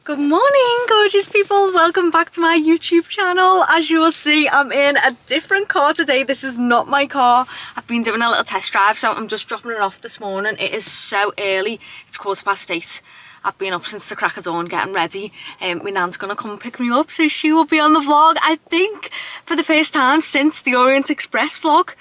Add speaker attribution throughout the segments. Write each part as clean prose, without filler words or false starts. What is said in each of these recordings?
Speaker 1: Good morning, gorgeous people. Welcome back to my YouTube channel. As you will see, I'm in a different car today. This is not my car. I've been doing a little test drive, so I'm just dropping it off this morning. It is so early. It's 8:15. I've been up since the crack of dawn getting ready. My nan's gonna come pick me up, so she will be on the vlog, I think, for the first time since the Orient Express vlog.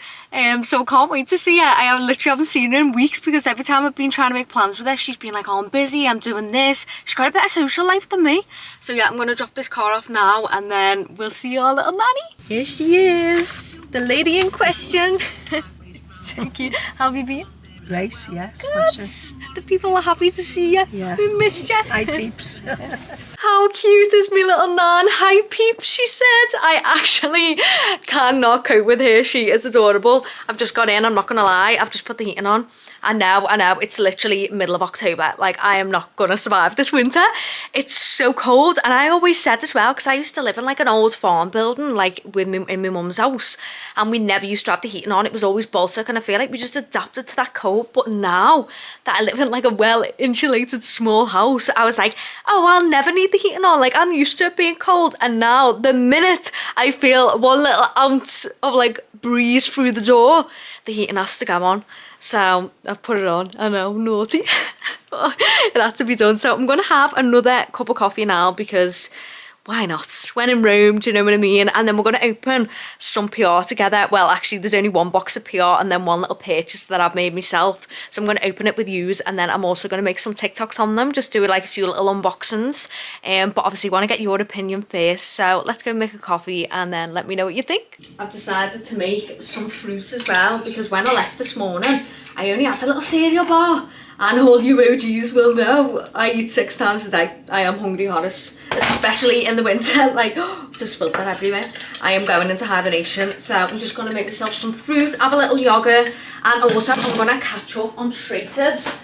Speaker 1: So I can't wait to see her. I literally haven't seen her in weeks because every time I've been trying to make plans with her, she's been like, oh, I'm busy, I'm doing this. She's got a better social life than me. So yeah, I'm gonna drop this car off now and then we'll see our little nanny. Here she is, the lady in question. Thank you. How have you been?
Speaker 2: Great, yes.
Speaker 1: Good. The people are happy to see you.
Speaker 2: Yeah.
Speaker 1: We missed you.
Speaker 2: Hi, peeps.
Speaker 1: How cute is me little nan? Hi, peeps, she said. I actually cannot cope with her. She is adorable. I've just got in, I'm not gonna lie. I've just put the heating on. I know, it's literally middle of October. Like, I am not gonna survive this winter. It's so cold. And I always said as well, because I used to live in like an old farm building, like in my mum's house. And we never used to have the heating on. It was always Baltic. And I feel like we just adapted to that cold. But now that I live in like a well-insulated small house, I was like, oh, I'll never need the heating on. Like, I'm used to it being cold. And now the minute I feel one little ounce of like breeze through the door, the heating has to go on. So I've put it on. I know, naughty. But it had to be done. So I'm going to have another cup of coffee now because why not? When in Rome, do you know what I mean? And then we're going to open some PR together. Well, actually, there's only one box of PR and then one little purchase that I've made myself. So I'm going to open it with yous and then I'm also going to make some TikToks on them. Just do like a few little unboxings. But obviously, want to get your opinion first. So let's go make a coffee and then let me know what you think. I've decided to make some fruit as well because when I left this morning, I only had a little cereal bar. And all you OGs will know, I eat 6 times a day. I am hungry Horace, especially in the winter. Like, just spilled that everywhere. I am going into hibernation. So I'm just going to make myself some fruit, have a little yogurt. And also I'm going to catch up on Traitors.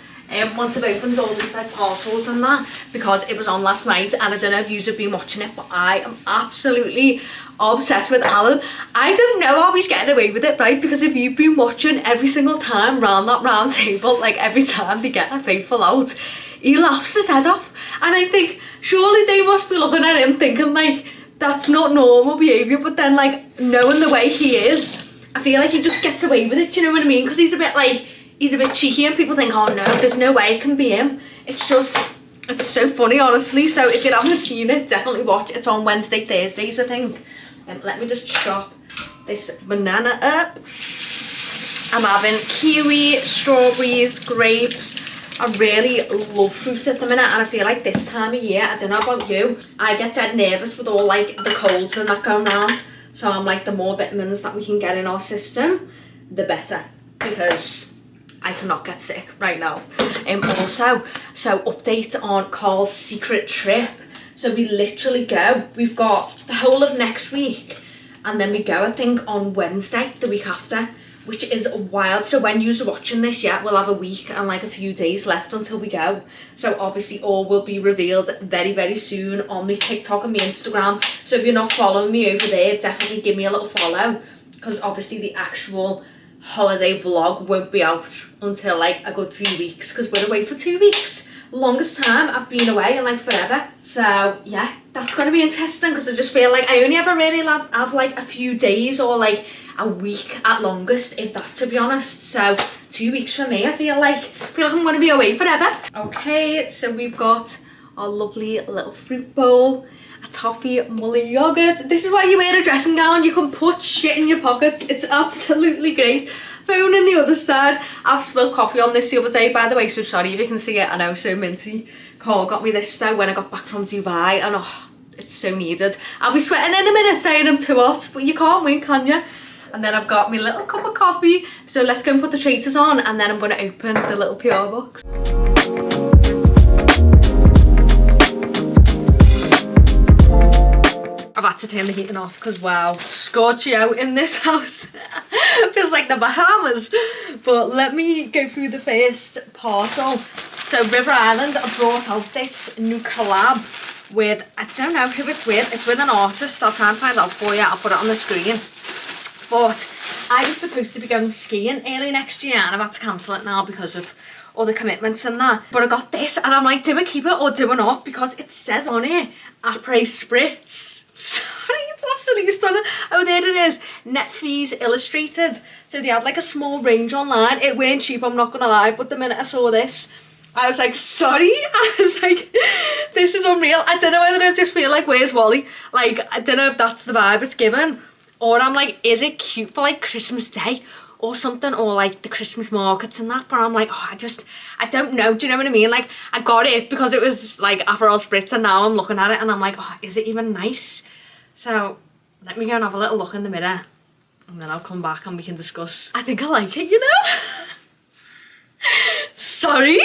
Speaker 1: Once I've opened all these like parcels and that, because it was on last night and I don't know if you have been watching it, but I am absolutely obsessed with Alan. I don't know how he's getting away with it, right? Because if you've been watching every single time round that round table, like every time they get a faithful out, he laughs his head off. And I think surely they must be looking at him thinking like that's not normal behaviour, but then like knowing the way he is, I feel like he just gets away with it, do you know what I mean? Because he's a bit cheeky and people think, oh no, there's no way it can be him. It's so funny, honestly. So if you haven't seen it, definitely watch. It's on Wednesday, Thursdays, I think. Let me just chop this banana up. I'm having kiwi, strawberries, grapes. I really love fruit at the minute and I feel like this time of year, I don't know about you, I get dead nervous with all like the colds and that going around. So I'm like, the more vitamins that we can get in our system, the better. Because I cannot get sick right now. Also, so update on Carl's secret trip. So we literally go, we've got the whole of next week and then we go, I think, on Wednesday, the week after, which is wild. So when you're watching this, yeah, we'll have a week and like a few days left until we go. So obviously all will be revealed very, very soon on my TikTok and my Instagram. So if you're not following me over there, definitely give me a little follow because obviously the actual holiday vlog won't be out until like a good few weeks because we're away for 2 weeks. Longest time I've been away in like forever. So yeah, that's going to be interesting because I just feel like I only ever really have like a few days or like a week at longest, if that, to be honest. So 2 weeks for me, I feel like I'm going to be away forever. Okay, so we've got our lovely little fruit bowl, a toffee mully yogurt. This is why you wear a dressing gown. You can put shit in your pockets. It's absolutely great. Phone on the other side. I've spilled coffee on this the other day, by the way, so sorry if you can see it. I know, so minty. Carl got me this though when I got back from Dubai and oh, it's so needed. I'll be sweating in a minute saying I'm too hot, but you can't win, can you? And then I've got my little cup of coffee. So let's go and put the Traitors on and then I'm going to open the little PR box. I've had to turn the heating off because wow, scorchy out in this house. Feels like the Bahamas. But let me go through the first parcel. So River Island have brought out this new collab with, I don't know who it's with. It's with an artist. I'll try and find out for you. I'll put it on the screen. But I was supposed to be going skiing early next year and I've had to cancel it now because of or the commitments and that. But I got this and I'm like, do I keep it or do I not? Because it says on it, après spritz. Sorry, it's absolutely stunning. Oh, there it is. Net fees illustrated. So they had like a small range online. It weren't cheap, I'm not gonna lie, but the minute I saw this, I was like, sorry. I was like, this is unreal. I don't know whether I just feel like, where's Wally? Like, I don't know if that's the vibe it's given. Or I'm like, is it cute for like Christmas Day or something? Or like the Christmas markets and that. But I'm like, oh, I don't know. Do you know what I mean? Like, I got it because it was like Aperol Spritz, and now I'm looking at it and I'm like, oh, is it even nice? So let me go and have a little look in the mirror. And then I'll come back and we can discuss. I think I like it, you know? Sorry.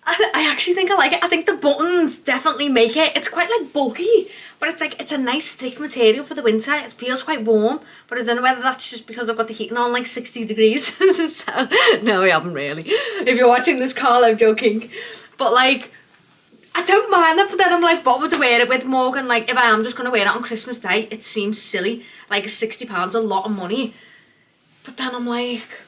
Speaker 1: I actually think I like it. I think the buttons definitely make it. It's quite like bulky, but it's like, it's a nice thick material for the winter. It feels quite warm, but I don't know whether that's just because I've got the heating on like 60 degrees. So, no, I haven't really. If you're watching this, Carl, I'm joking. But like, I don't mind that, but then I'm like, what would I wear it with, Morgan? Like, if I am just going to wear it on Christmas Day, it seems silly. Like, £60 a lot of money. But then I'm like,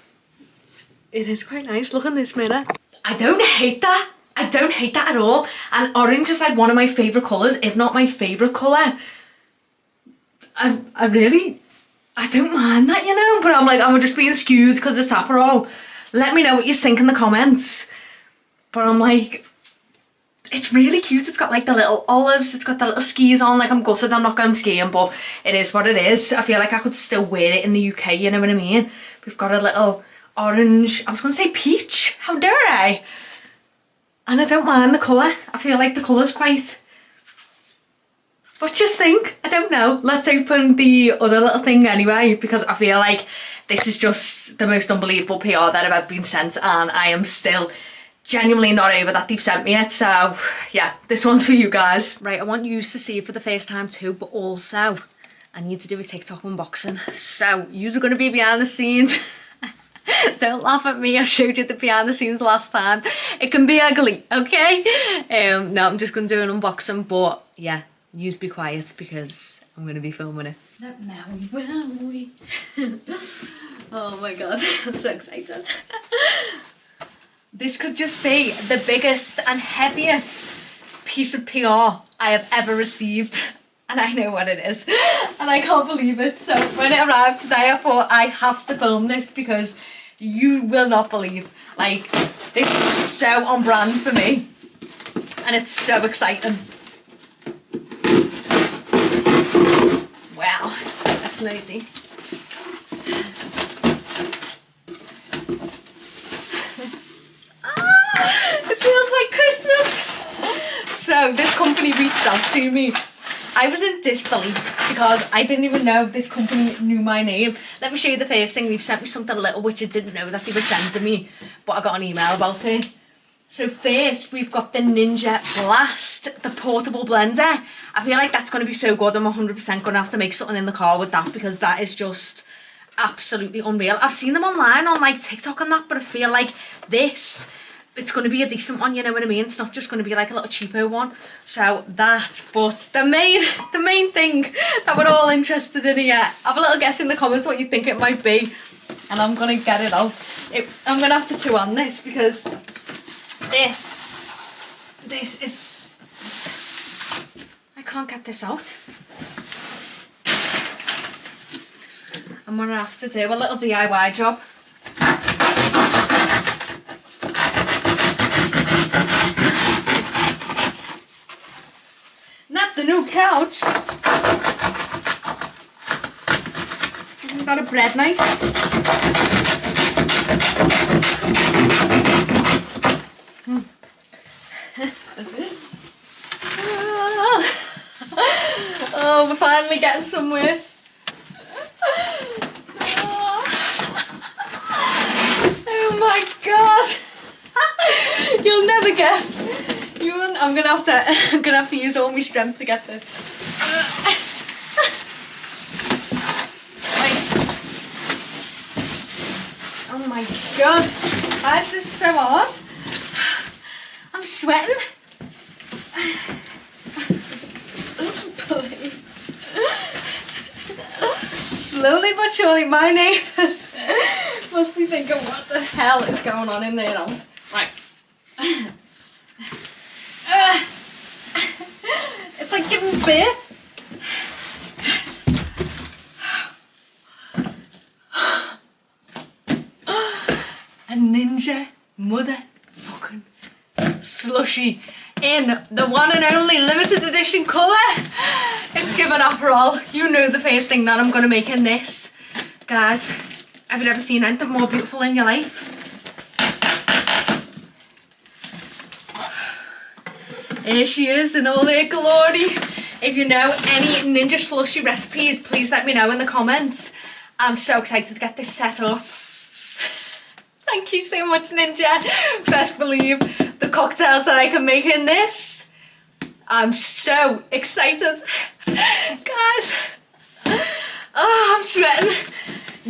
Speaker 1: it is quite nice. Look in this mirror. I don't hate that. I don't hate that at all. And orange is like one of my favourite colours, if not my favourite colour. I don't mind that, you know, but I'm like, I'm just being skewed because it's Aperol. Let me know what you think in the comments. But I'm like, it's really cute. It's got like the little olives, it's got the little skis on. Like, I'm gutted I'm not going skiing, but it is what it is. I feel like I could still wear it in the UK, you know what I mean? We've got a little orange, I was going to say peach, how dare I? And I don't mind the colour. I feel like the colour's quite... What do you think? I don't know. Let's open the other little thing anyway, because I feel like this is just the most unbelievable PR that I've ever been sent, and I am still genuinely not over that they've sent me it. So yeah, this one's for you guys. Right, I want you to see it for the first time too, but also I need to do a TikTok unboxing. So yous are going to be behind the scenes. Don't laugh at me, I showed you the behind the scenes last time. It can be ugly, okay? No, I'm just going to do an unboxing, but yeah, yous be quiet because I'm going to be filming it. Maui. Oh my god, I'm so excited. This could just be the biggest and heaviest piece of PR I have ever received. And I know what it is. And I can't believe it. So when it arrived today, I thought I have to film this because you will not believe. Like, this is so on brand for me. And it's so exciting. Wow, that's noisy. It feels like Christmas. So this company reached out to me. I was in disbelief because I didn't even know this company knew my name. Let me show you the first thing. They've sent me something little which I didn't know that they were sending me, but I got an email about it. So first we've got the Ninja Blast, the portable blender. I feel like that's going to be so good. I'm 100% going to have to make something in the car with that because that is just absolutely unreal. I've seen them online on like TikTok and that, but I feel like this, it's going to be a decent one, you know what I mean? It's not just going to be like a little cheapo one. So that, but the main thing that we're all interested in here, have a little guess in the comments what you think it might be, and I'm going to get it out. I'm going to have to two-hand this because this is, I can't get this out. I'm going to have to do a little DIY job. Not the new couch. We've got a bread knife. Oh, we're finally getting somewhere. Oh my god. You'll never guess. I'm gonna have to use all my strength to get this. Oh my god. Why is this so hard? I'm sweating. Slowly but surely my neighbours must be thinking what the hell is going on in their house. Right. It's like giving birth. Yes. A ninja motherfucking slushy in the one and only limited edition colour. It's given Aperol. You know the first thing that I'm going to make in this. Guys, have you ever seen anything more beautiful in your life? Here she is in all her glory. If you know any ninja slushy recipes, please let me know in the comments. I'm so excited to get this set up. Thank you so much, Ninja. Best believe the cocktails that I can make in this. I'm so excited. Guys, oh, I'm sweating.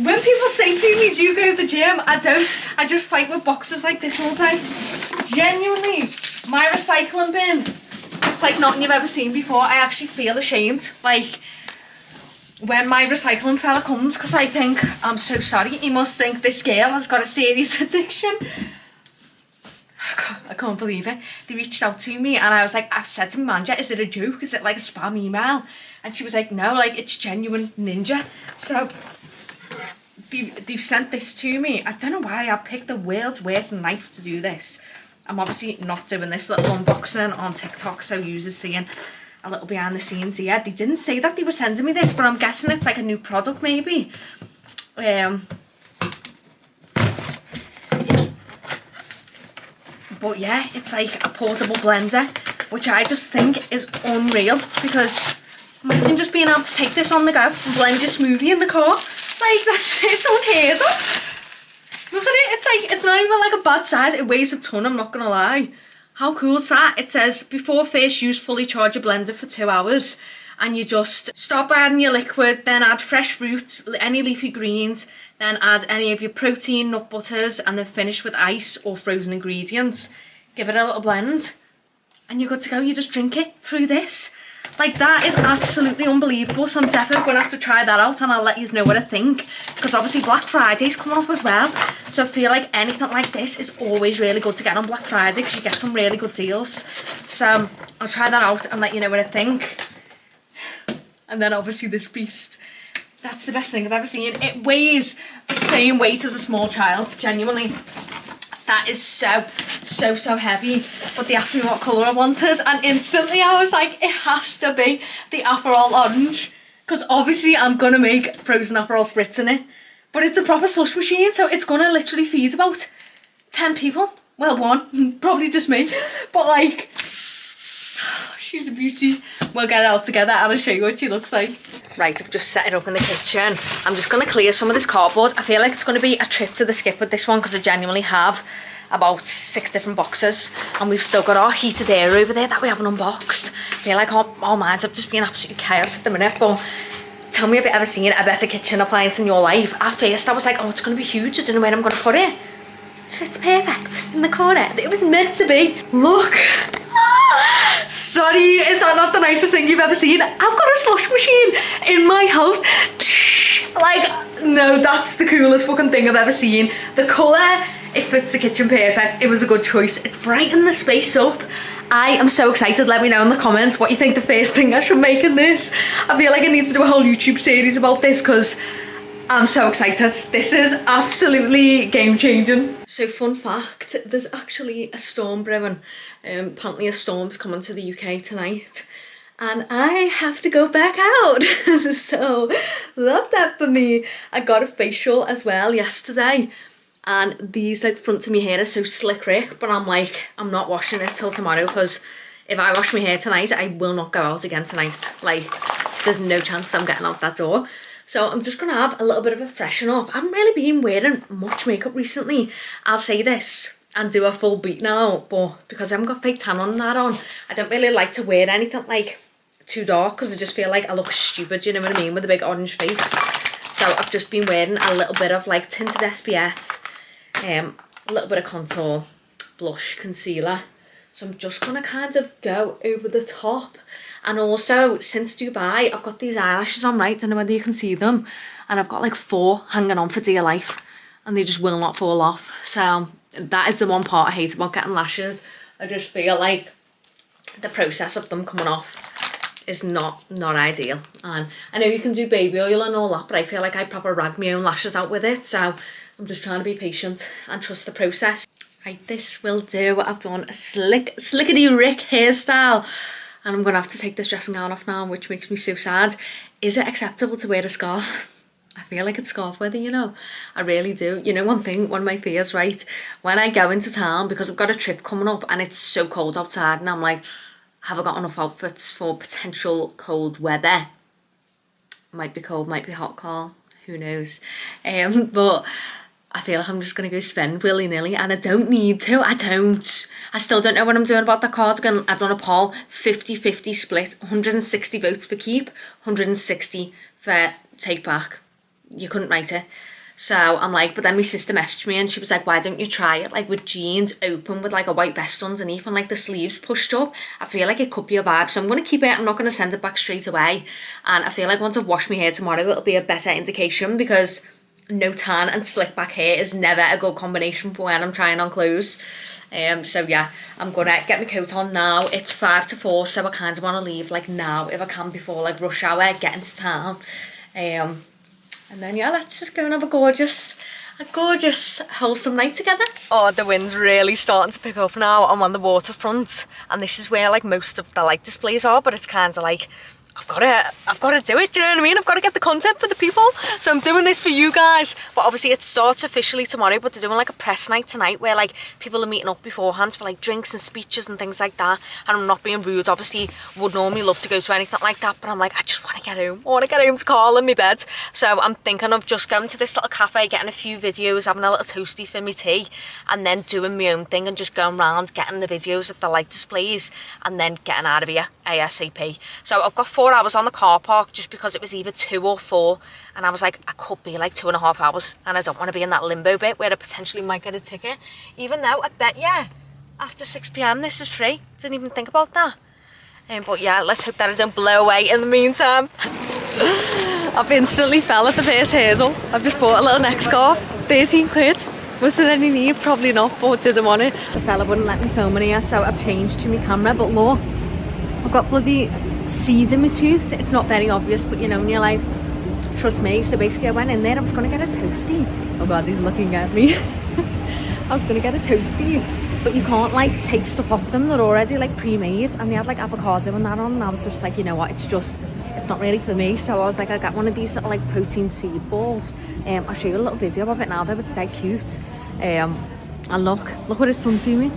Speaker 1: When people say to me, do you go to the gym? I don't. I just fight with boxes like this all the time. Genuinely, my recycling bin, it's like nothing you've ever seen before. I actually feel ashamed. Like, when my recycling fella comes, because I think, I'm so sorry, he must think this girl has got a serious addiction. I can't believe it. They reached out to me and I was like, I said to my manager, is it a joke? Is it like a spam email? And she was like, no, like it's genuine Ninja. So they've sent this to me. I don't know why I picked the world's worst knife to do this. I'm obviously not doing this little unboxing on TikTok, so users seeing a little behind the scenes here. They didn't say that they were sending me this, but I'm guessing it's like a new product maybe. But yeah, it's like a portable blender, which I just think is unreal, because imagine just being able to take this on the go and blend your smoothie in the car. Like, it's unheard of. Look at it, it's like, it's not even like a bad size. It weighs a ton, I'm not gonna lie. How cool is that? It says, before first use, fully charge your blender for 2 hours. And you just start by adding your liquid, then add fresh fruits, any leafy greens, then add any of your protein, nut butters, and then finish with ice or frozen ingredients. Give it a little blend, and you're good to go. You just drink it through this. Like, that is absolutely unbelievable. So I'm definitely going to have to try that out, and I'll let you know what I think. Because obviously Black Friday's coming up as well. So I feel like anything like this is always really good to get on Black Friday, because you get some really good deals. So I'll try that out and let you know what I think. And then obviously this beast, that's the best thing I've ever seen. It weighs the same weight as a small child, genuinely. That is so heavy. But they asked me what colour I wanted, and instantly I was like, it has to be the Aperol orange, because obviously I'm going to make frozen Aperol spritz in it. But it's a proper slush machine, so it's going to literally feed about 10 people. Well, one, probably just me. But like, she's a beauty. We'll get it all together and I'll show you what she looks like. Right, I've just set it up in the kitchen. I'm just going to clear some of this cardboard. I feel like it's going to be a trip to the skip with this one, because I genuinely have about 6 different boxes, and we've still got our heated air over there that we haven't unboxed. I feel like our minds have just been absolutely chaos at the minute. But tell me, have you ever seen a better kitchen appliance in your life? At first I was like, oh, it's going to be huge, I don't know where I'm going to put it. It's perfect in the corner. It was meant to be. Look. Sorry, is that not the nicest thing you've ever seen? I've got a slush machine in my house. Like, no, that's the coolest fucking thing I've ever seen. The colour, it fits the kitchen perfect. It was a good choice. It's brightened the space up. I am so excited. Let me know in the comments what you think the first thing I should make in this. I feel like I need to do a whole YouTube series about this, because I'm so excited. This is absolutely game-changing. So, fun fact, there's actually a storm brewing. Apparently a storm's coming to the UK tonight, and I have to go back out. So, love that for me. I got a facial as well yesterday, and these like fronts of my hair are so slick Rick, but I'm like, I'm not washing it till tomorrow, because if I wash my hair tonight, I will not go out again tonight. Like, there's no chance I'm getting out that door. So I'm just going to have a little bit of a freshen up. I haven't really been wearing much makeup recently, I'll say this, and do a full beat now, but because I haven't got fake tan on that on, I don't really like to wear anything like too dark, because I just feel like I look stupid, you know what I mean, with a big orange face. So I've just been wearing a little bit of like tinted SPF, a little bit of contour, blush, concealer. So I'm just going to kind of go over the top. And also, since Dubai, I've got these eyelashes on, right? I don't know whether you can see them. And I've got like 4 hanging on for dear life, and they just will not fall off. So That is the one part I hate about getting lashes. I just feel like the process of them coming off is not ideal. And I know you can do baby oil and all that, but I feel like I proper rag my own lashes out with it, so I'm just trying to be patient and trust the process. Right, this will do. I've done a slickety Rick hairstyle, and I'm gonna have to take this dressing gown off now, which makes me so sad. Is it acceptable to wear a scarf? I feel like it's scarf weather, you know. I really do. You know, one of my fears, right? When I go into town, because I've got a trip coming up and it's so cold outside, and I'm like, have I got enough outfits for potential cold weather? Might be cold, might be hot, Carl. Who knows? But I feel like I'm just going to go spend willy-nilly, and I don't need to. I still don't know what I'm doing about that cardigan. I've done a poll, 50-50 split, 160 votes for keep, 160 for take back. You couldn't write it. So I'm like, but then my sister messaged me and she was like, why don't you try it like with jeans open with like a white vest underneath and like the sleeves pushed up? I feel like it could be a vibe. So I'm going to keep it. I'm not going to send it back straight away. And I feel like once I've washed my hair tomorrow, it'll be a better indication, because no tan and slick back hair is never a good combination for when I'm trying on clothes. So yeah, I'm gonna get my coat on now. It's 5 to 4, so I kind of want to leave like now if I can, before like rush hour, get into town. And then yeah, let's just go and have a gorgeous wholesome night together. Oh, the wind's really starting to pick up now. I'm on the waterfront, and this is where like most of the light displays are, but it's kind of like, I've got to do it, do you know what I mean? I've got to get the content for the people, so I'm doing this for you guys. But obviously it starts officially tomorrow, but they're doing like a press night tonight where like people are meeting up beforehand for like drinks and speeches and things like that. And I'm not being rude, obviously would normally love to go to anything like that, but I'm like, I just want to get home. I want to get home to Carl in my bed. So I'm thinking of just going to this little cafe, getting a few videos, having a little toasty for me tea, and then doing my own thing and just going around getting the videos of the light displays and then getting out of here ASAP. So I've got 4 hours on the car park, just because it was either 2 or 4, and I was like, I could be like 2.5 hours, and I don't want to be in that limbo bit where I potentially might get a ticket, even though I bet after 6 p.m. this is free. Didn't even think about that. But yeah, let's hope that I don't blow away in the meantime. I've instantly fell at the first hurdle. I've just bought a little neck scarf, 13 quid. Was there any need? Probably not, but didn't want it. The fella wouldn't let me film in here, so I've changed to my camera, but look, I've got bloody seed in my tooth. It's not very obvious, but you know, when you're like, trust me. So basically I went in there, I was going to get a toasty. Oh god, he's looking at me. I was going to get a toasty, but you can't like take stuff off them. They're already like pre-made, and they had like avocado and that on, and I was just like, you know what, it's not really for me. So I was like, I got one of these little like protein seed balls. I'll show you a little video of it now though. It's dead cute. And look what it's done to me.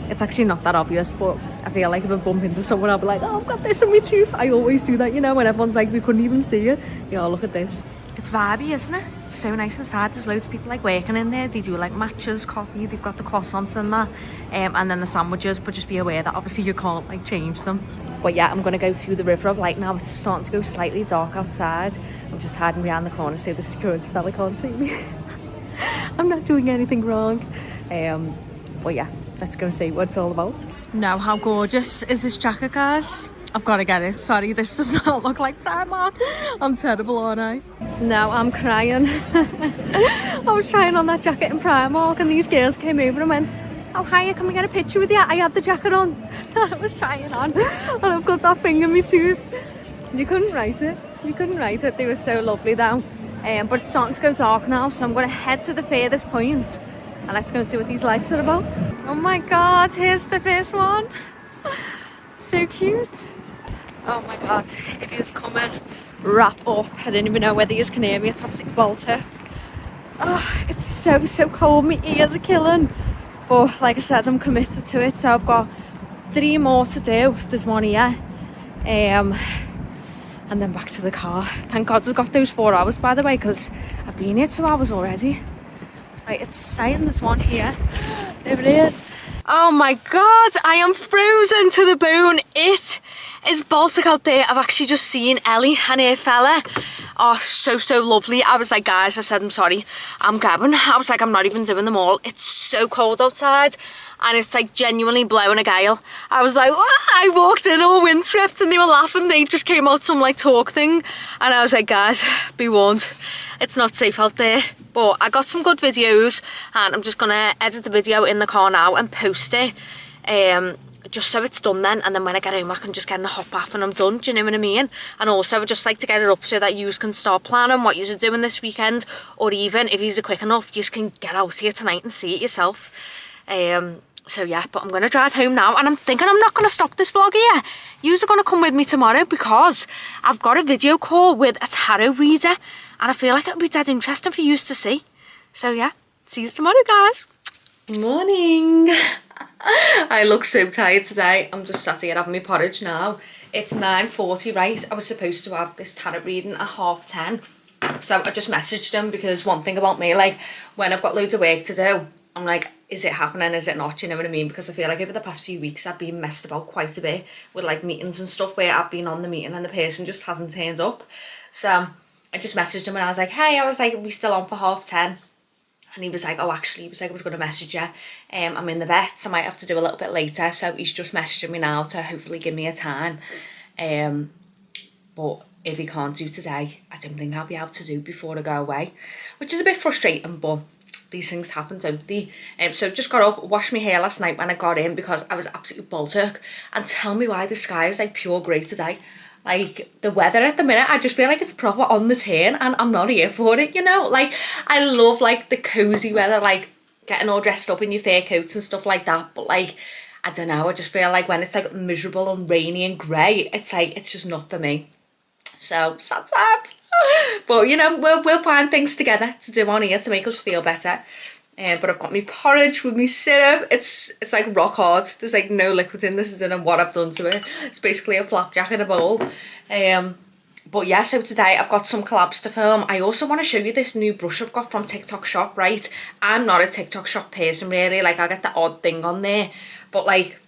Speaker 1: It's actually not that obvious, but I feel like if I bump into someone, I'll be like, oh, I've got this in my tooth. I always do that, you know, when everyone's like, we couldn't even see it. Yeah, look at this. It's vibey, isn't it? It's so nice inside. There's loads of people like working in there. They do like matches, coffee. They've got the croissants and that, and then the sandwiches. But just be aware that obviously you can't like change them. But yeah, I'm gonna go to the River of Light now. It's starting to go slightly dark outside. I'm just hiding behind the corner so the security fella can't see me. I'm not doing anything wrong. But yeah, let's go and see what it's all about. Now, how gorgeous is this jacket, guys? I've got to get it. Sorry, this does not look like Primark. I'm terrible, aren't I? No, I'm crying. I was trying on that jacket in Primark, and these girls came over and went, oh, hiya, can we get a picture with you? I had the jacket on. I was trying on, and I've got that thing in my tooth. You couldn't write it. You couldn't write it. They were so lovely, though. But it's starting to go dark now, so I'm going to head to the furthest point, and let's go and see what these lights are about. Oh my god, here's the first one. So cute. Oh my god, if he's coming, wrap up. I don't even know whether you can hear me. It's absolutely bolter. Oh, it's so cold. My ears are killing. But like I said, I'm committed to it. So I've got 3 more to do. There's one here. And then back to the car. Thank god I've got those 4 hours, by the way, because I've been here 2 hours already. Right, it's saying there's one here. There it is. Oh my god, I am frozen to the bone. It is Baltic out there. I've actually just seen Ellie and her fella. Oh, so lovely. I was like, guys, I said, I'm sorry, I'm gabbing. I was like, I'm not even doing them all. It's so cold outside, and it's like genuinely blowing a gale. I was like, what? I walked in all wind swept, and they were laughing. They just came out some like talk thing, and I was like, guys, be warned. it's not safe out there. But I got some good videos and I'm just gonna edit the video in the car now and post it. Just so it's done then, and then when I get home I can just get in a hot bath and I'm done, do you know what I mean? And also I just like to get it up so that you can start planning what you're doing this weekend, or even if you're quick enough, you can get out here tonight and see it yourself. So yeah, but I'm going to drive home now and I'm thinking I'm not going to stop this vlog here. Yous are going to come with me tomorrow because I've got a video call with a tarot reader and I feel like it'll be dead interesting for yous to see. So yeah, see you tomorrow, guys. Morning. I look so tired today. I'm just sat here having my porridge now. It's 9:40, right? I was supposed to have this tarot reading at 10:30. So I just messaged him because one thing about me, like when I've got loads of work to do, I'm like, is it happening, is it not, you know what I mean? Because I feel like over the past few weeks I've been messed about quite a bit with like meetings and stuff where I've been on the meeting and the person just hasn't turned up. So I just messaged him and I was like, hey, are we still on for 10:30? And he was like, oh, actually, he was like, I was going to message you. I'm in the vets, I might have to do a little bit later. So he's just messaging me now to hopefully give me a time. But if he can't do today, I don't think I'll be able to do before I go away, which is a bit frustrating, but these things happen, don't they? So just got up, washed my hair last night when I got in because I was absolutely bolterk. And tell me why the sky is like pure grey today. Like the weather at the minute, I just feel like it's proper on the turn and I'm not here for it, you know? Like I love like the cozy weather, like getting all dressed up in your fur coats and stuff like that. But like, I don't know, I just feel like when it's like miserable and rainy and grey, it's like, it's just not for me. So sad times. But you know, we'll find things together to do on here to make us feel better. But I've got my porridge with my syrup. It's like rock hard. There's like no liquid in this. I don't know what I've done to it. It's basically a flapjack in a bowl. But yeah, so today I've got some collabs to film. I also want to show you this new brush I've got from TikTok Shop, right? I'm not a TikTok Shop person really. Like I get the odd thing on there. But like,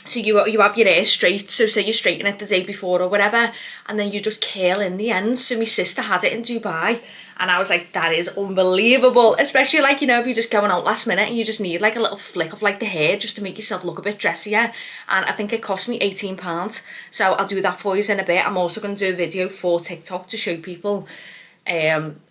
Speaker 1: so you have your hair straight, so say you straighten it the day before or whatever, and then you just curl in the ends. So my sister had it in Dubai, and I was like, that is unbelievable. Especially like, you know, if you're just going out last minute and you just need like a little flick of like the hair just to make yourself look a bit dressier. And I think it cost me £18. So I'll do that for you in a bit. I'm also going to do a video for TikTok to show people.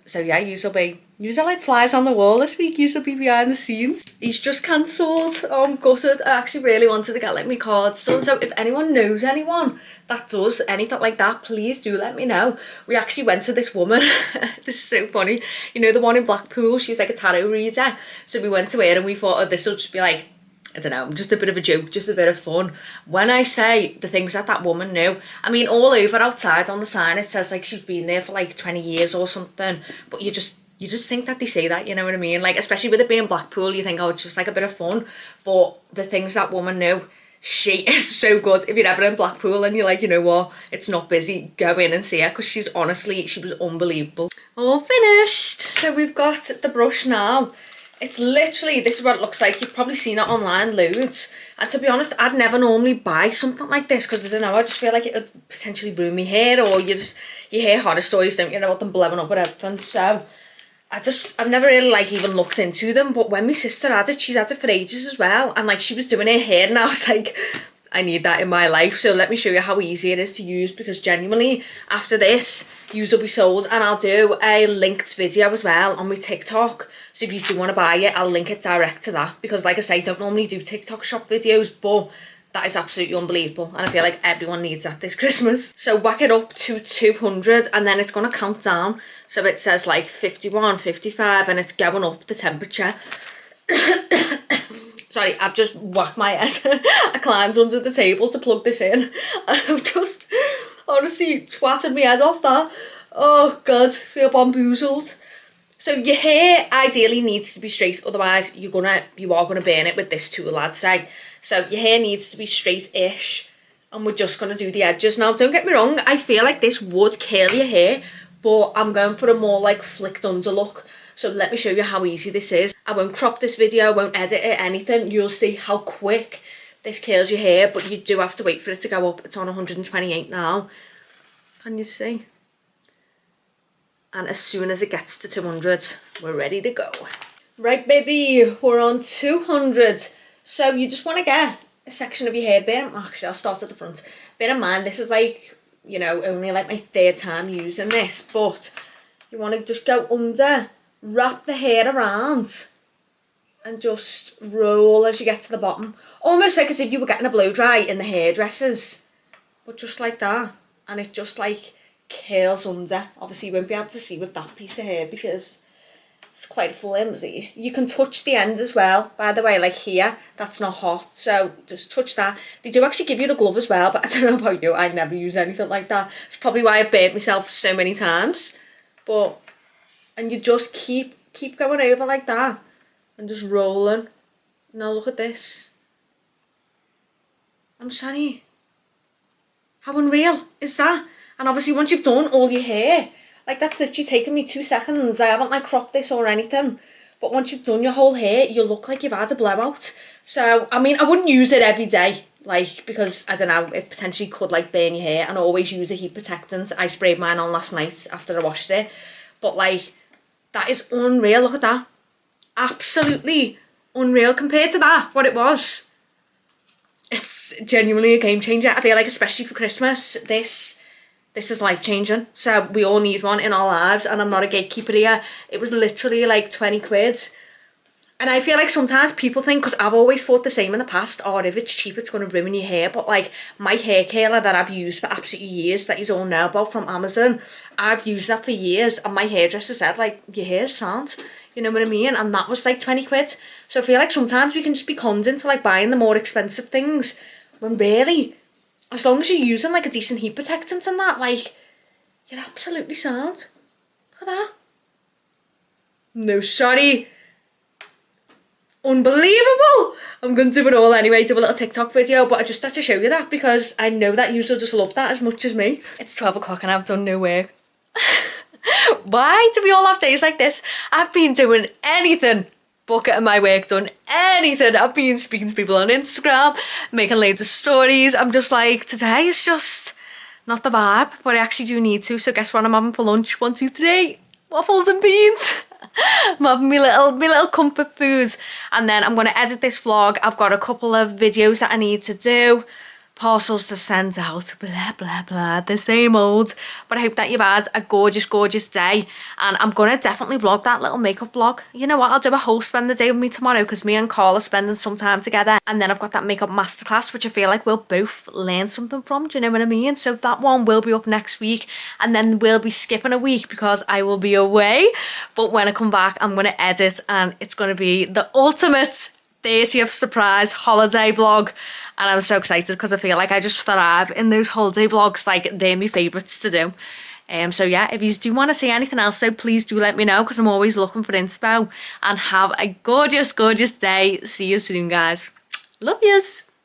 Speaker 1: So yeah, yous are like flies on the wall this week. Yous will be behind the scenes. He's just cancelled. Oh, I'm gutted. I actually really wanted to get like my cards done. So if anyone knows anyone that does anything like that, please do let me know. We actually went to this woman. This is so funny. You know the one in Blackpool? She's like a tarot reader. So we went to her and we thought, oh, this will just be like, I don't know, just a bit of a joke, just a bit of fun. When I say the things that woman knew, I mean, all over outside on the sign, it says like she's been there for like 20 years or something. But you just think that they say that, you know what I mean? Like, especially with it being Blackpool, you think, oh, it's just like a bit of fun. But the things that woman knew, she is so good. If you're ever in Blackpool and you're like, you know what, it's not busy, go in and see her, because she was unbelievable. All finished. So we've got the brush now. It's literally, this is what it looks like. You've probably seen it online loads. And to be honest, I'd never normally buy something like this because I don't know, I just feel like it would potentially ruin my hair, or you hear horror stories, don't you, about them blowing up with everything. So I've never really like even looked into them. But when my sister had it, she's had it for ages as well. And like she was doing her hair and I was like, I need that in my life. So let me show you how easy it is to use, because genuinely after this, yous will be sold. And I'll do a linked video as well on my TikTok. So if you do want to buy it, I'll link it direct to that. Because like I say, I don't normally do TikTok Shop videos, but that is absolutely unbelievable. And I feel like everyone needs that this Christmas. So whack it up to 200 and then it's going to count down. So it says like 51, 55 and it's going up the temperature. Sorry, I've just whacked my head. I climbed under the table to plug this in. And I've just honestly twatted my head off that. Oh God, feel bamboozled. So your hair ideally needs to be straight, otherwise you are gonna burn it with this tool, I'd say. So your hair needs to be straight-ish, and we're just gonna do the edges. Now, don't get me wrong, I feel like this would curl your hair, but I'm going for a more like flicked under look. So let me show you how easy this is. I won't crop this video, I won't edit it, anything. You'll see how quick this curls your hair, but you do have to wait for it to go up. It's on 128 now. Can you see? And as soon as it gets to 200, we're ready to go. Right, baby, we're on 200. So you just want to get a section of your hair. Actually, I'll start at the front. Bear in mind, this is like, you know, only like my third time using this, but you want to just go under, wrap the hair around, and just roll as you get to the bottom. Almost like as if you were getting a blow dry in the hairdressers, but just like that. And it just like curls under. Obviously you won't be able to see with that piece of hair because it's quite flimsy. You can touch the end as well, by the way, like here, that's not hot, so just touch that. They do actually give you the glove as well, but I don't know about you, I never use anything like that. It's probably why I've burnt myself so many times. But, and you just keep going over like that, and just rolling. Now look at this. I'm sorry. How unreal is that? And obviously once you've done all your hair, like that's literally taken me 2 seconds. I haven't like cropped this or anything. But once you've done your whole hair, you look like you've had a blowout. So, I mean, I wouldn't use it every day. Like, because, I don't know, it potentially could like burn your hair. And I always use a heat protectant. I sprayed mine on last night after I washed it. But like, that is unreal. Look at that. Absolutely unreal compared to that, what it was. It's genuinely a game changer. I feel like, especially for Christmas, this is life-changing. So we all need one in our lives, and I'm not a gatekeeper here. It was literally like 20 quid. And I feel like sometimes people think, because I've always thought the same in the past, oh, if it's cheap, it's going to ruin your hair. But like my hair curler that I've used for absolutely years, that you all know about from Amazon, I've used that for years, and my hairdresser said, like, your hair's sound. You know what I mean? And that was like 20 quid. So I feel like sometimes we can just be conned into like buying the more expensive things, when really, as long as you're using like a decent heat protectant and that, like, you're absolutely sound. Look at that. No, sorry. Unbelievable. I'm going to do it all anyway, do a little TikTok video, but I just had to show you that because I know that you'll just love that as much as me. It's 12 o'clock and I've done no work. Why do we all have days like this? I've been doing anything but getting my work done. Anything. I've been speaking to people on Instagram, making loads of stories. I'm just like, today is just not the vibe, but I actually do need to. So guess what I'm having for lunch? 1, 2, 3, waffles and beans. I'm having my little comfort foods. And then I'm going to edit this vlog. I've got a couple of videos that I need to do. Parcels to send out, blah blah blah, the same old. But I hope that you've had a gorgeous day, and I'm gonna definitely vlog that little makeup vlog. You know what, I'll do a whole spend the day with me tomorrow, because me and Carl are spending some time together, and then I've got that makeup masterclass, which I feel like we'll both learn something from. Do you know what I mean? So that one will be up next week, and then we'll be skipping a week because I will be away. But when I come back, I'm gonna edit, and it's gonna be the ultimate 30th surprise holiday vlog. And I'm so excited because I feel like I just thrive in those holiday vlogs. Like, they're my favourites to do. So yeah, if you do want to see anything else, so please do let me know, because I'm always looking for inspo. And have a gorgeous day. See you soon, guys. Love yous.